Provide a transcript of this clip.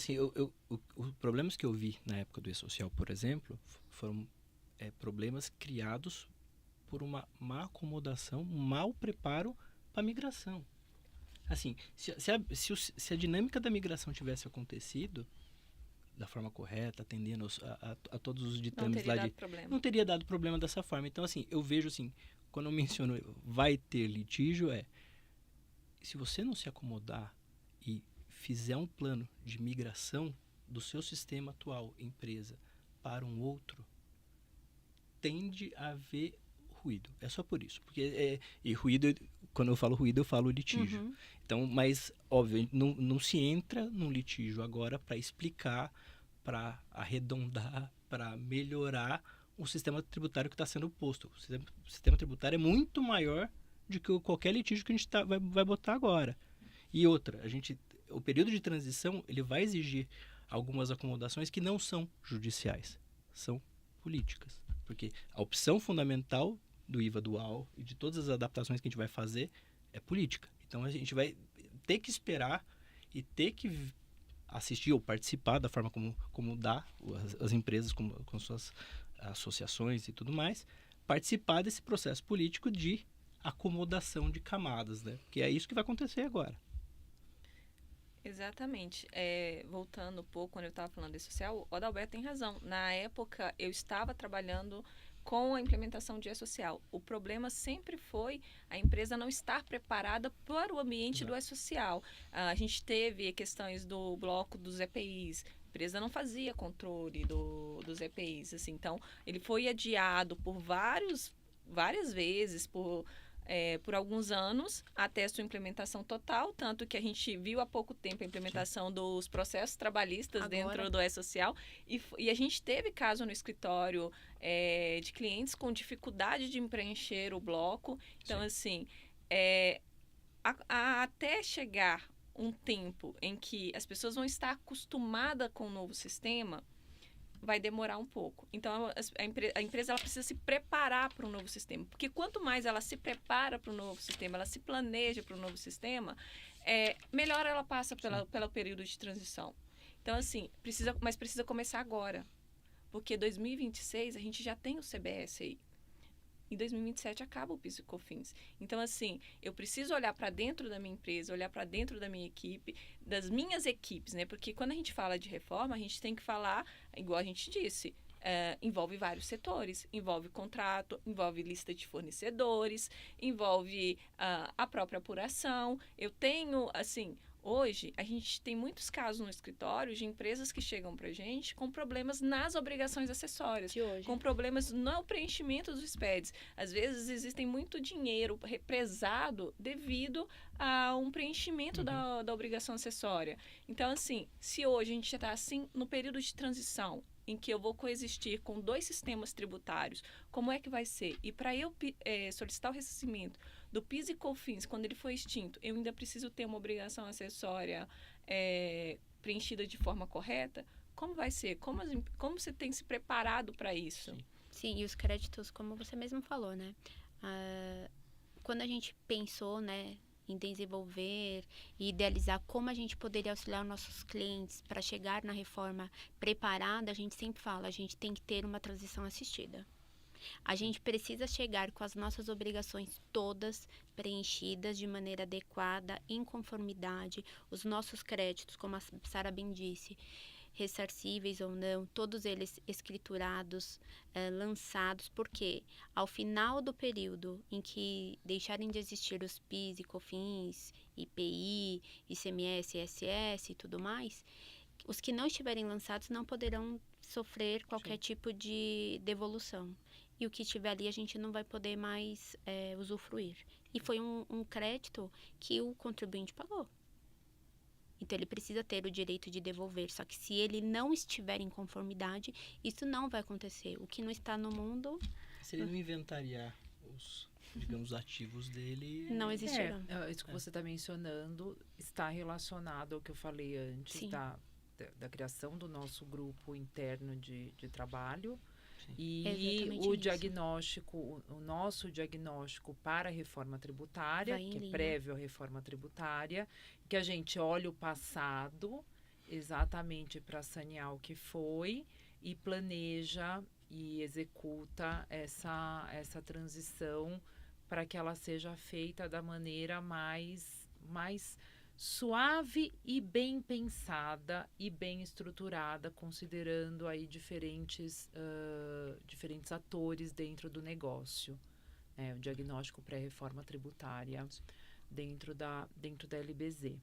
assim, os problemas que eu vi na época do E-Social, por exemplo, foram problemas criados por uma má acomodação, um mau preparo para a migração. Assim, se a dinâmica da migração tivesse acontecido da forma correta, atendendo a todos os Não ditames teria lá dado de... problema. Não teria dado problema dessa forma. Então, assim, eu vejo assim, quando eu menciono vai ter litígio, se você não se acomodar e fizer um plano de migração do seu sistema atual, empresa, para um outro, tende a haver ruído. É só por isso. E ruído, quando eu falo ruído, eu falo litígio. Uhum. Então, mas, óbvio, não se entra num litígio agora para explicar, para arredondar, para melhorar o sistema tributário que está sendo posto. O sistema tributário é muito maior do que qualquer litígio que a gente vai botar agora. E outra, o período de transição ele vai exigir algumas acomodações que não são judiciais, são políticas. Porque a opção fundamental do IVA dual e de todas as adaptações que a gente vai fazer é política. Então a gente vai ter que esperar e ter que assistir ou participar da forma como dá as empresas com suas associações e tudo mais, participar desse processo político de acomodação de camadas, né? Que é isso que vai acontecer agora. Exatamente. Voltando um pouco, quando eu estava falando de social, o Adalberto tem razão. Na época, eu estava trabalhando com a implementação de E-Social. O problema sempre foi a empresa não estar preparada para o ambiente do E-Social. A gente teve questões do bloco dos EPIs. A empresa não fazia controle dos EPIs. Assim. Então, ele foi adiado por várias vezes, por alguns anos até sua implementação total, tanto que a gente viu há pouco tempo a implementação dos processos trabalhistas dentro do E-Social e a gente teve caso no escritório de clientes com dificuldade de preencher o bloco. Então, assim, até chegar um tempo em que as pessoas vão estar acostumadas com o novo sistema, vai demorar um pouco. Então, a empresa ela precisa se preparar para um novo sistema. Porque quanto mais ela se prepara para o novo sistema, ela se planeja para o novo sistema, melhor ela passa pelo período de transição. Então, assim, precisa começar agora. Porque 2026 a gente já tem o CBS aí. Em 2027 acaba o PIS e COFINS. Então, assim, eu preciso olhar para dentro da minha empresa, olhar para dentro da minha equipe, das minhas equipes, né? Porque quando a gente fala de reforma, a gente tem que falar, igual a gente disse, envolve vários setores, envolve contrato, envolve lista de fornecedores, envolve a própria apuração. Eu tenho, assim, hoje a gente tem muitos casos no escritório de empresas que chegam para a gente com problemas nas obrigações acessórias, com problemas no preenchimento dos SPEDs. Às vezes existem muito dinheiro represado devido a um preenchimento da obrigação acessória. Então, assim, se hoje a gente já está assim no período de transição, em que eu vou coexistir com dois sistemas tributários, como é que vai ser? E para eu solicitar o ressarcimento do PIS e COFINS, quando ele foi extinto, eu ainda preciso ter uma obrigação acessória preenchida de forma correta? Como vai ser? Como você tem se preparado para isso? Sim, e os créditos, como você mesmo falou, né? Quando a gente pensou, né, em desenvolver e idealizar como a gente poderia auxiliar nossos clientes para chegar na reforma preparada, a gente sempre fala, a gente tem que ter uma transição assistida. A gente precisa chegar com as nossas obrigações todas preenchidas de maneira adequada, em conformidade, os nossos créditos, como a Sara bem disse, ressarcíveis ou não, todos eles escriturados, lançados, porque ao final do período em que deixarem de existir os PIS e COFINS, IPI, ICMS, ISS e tudo mais, os que não estiverem lançados não poderão sofrer qualquer tipo de devolução. E o que estiver ali a gente não vai poder mais usufruir. E foi um crédito que o contribuinte pagou. Então, ele precisa ter o direito de devolver. Só que se ele não estiver em conformidade, isso não vai acontecer. O que não está no mundo... Se ele não inventariar os ativos dele... Não existirão. Isso que você está mencionando está relacionado ao que eu falei antes da criação do nosso grupo interno de trabalho. Sim. E o diagnóstico, o nosso diagnóstico para a reforma tributária, que é prévio à reforma tributária, que a gente olha o passado exatamente para sanear o que foi e planeja e executa essa transição para que ela seja feita da maneira mais suave e bem pensada e bem estruturada, considerando aí diferentes atores dentro do negócio. O diagnóstico pré-reforma tributária dentro da LBZ.